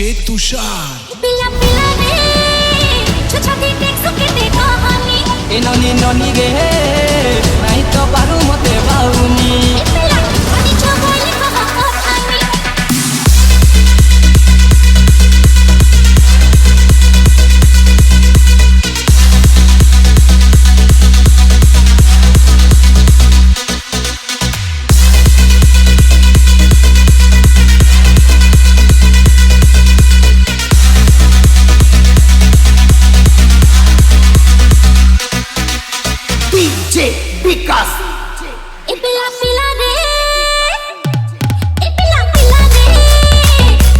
तुषार पिला पिला रे छछती टेक्सो के दे कहानी ए ननी ननी रे नहीं तो पारू मते बाउनी पिला अनि छ बोले कहा कहानी विकास ए पिला पिला रे ए पिला पिला रे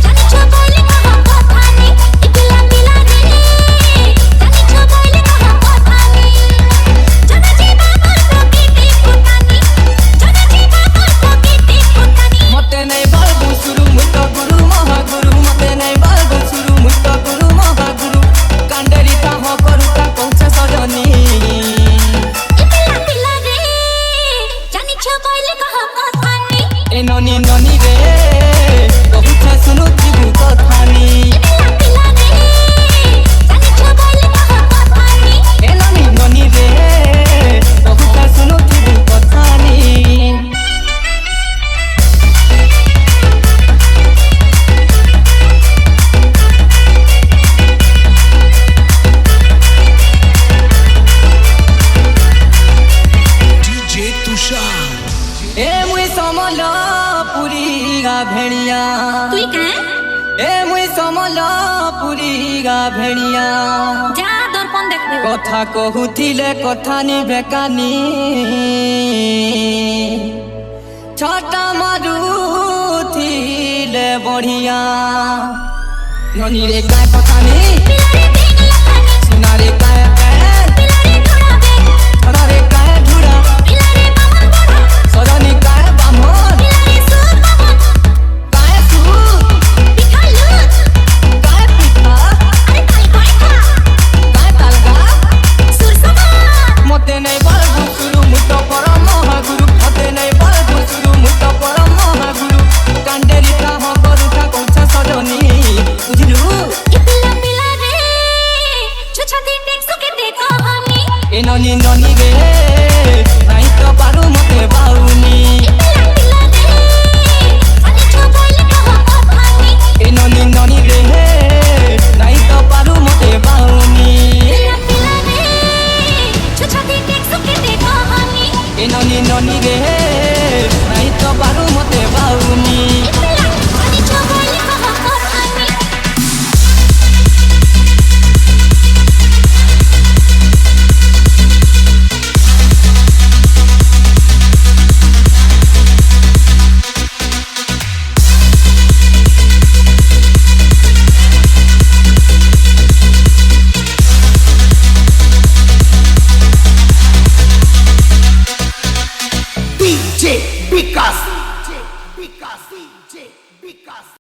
जानी छ बोले कहा कहानी ए पिला पिला रे जानी छ बोले कहा कहानी जना जीवा मोर प्रकृति फुटानी जना जीवा मोर प्रकृति फुटानी मते नहीं बाबू सुरु मुत गुरु महागुरु मते नहीं बाबू सुरु मुत गुरु महागुरु कांडेरी का हो करू का कौछ सजनी ए ननी ननी रे बहुत सुनु जीवु कथानी पिला पिला रे जानी छ बोले कहा कहानी ए ननी ननी रे बहुत सुनु जीवु कथानी डीजे तुषार ए मुई समलपुरी गा भेड़िया तुई का ए मुई समलपुरी गा भेड़िया जा दर्पण देखबे कथा कहुथिले कथा निभे कानी छटा मारुथिले बढ़िया ननी रे काय कथानी पिला रे देख लखानी सुना रे काय पिला रे थोड़ा बे छड़ा रे काय ढूढ़ा पिला रे बामन बड़ा सजनी काय बामन पिला रे सूर बामन काय सूत पिठा लूट काय पिठा अरे ताल खा काय तालगा सुर समान मते नहीं बाबू सुरु मुत परम महागुरु मते नहीं बाबू सुरु मुत परम महागुरु कांडेरी का हो करू का कौछ सजनी बुझलु ए पिला पिला रे छछती टेक्सो के दे कहानी ए ननी ननी रे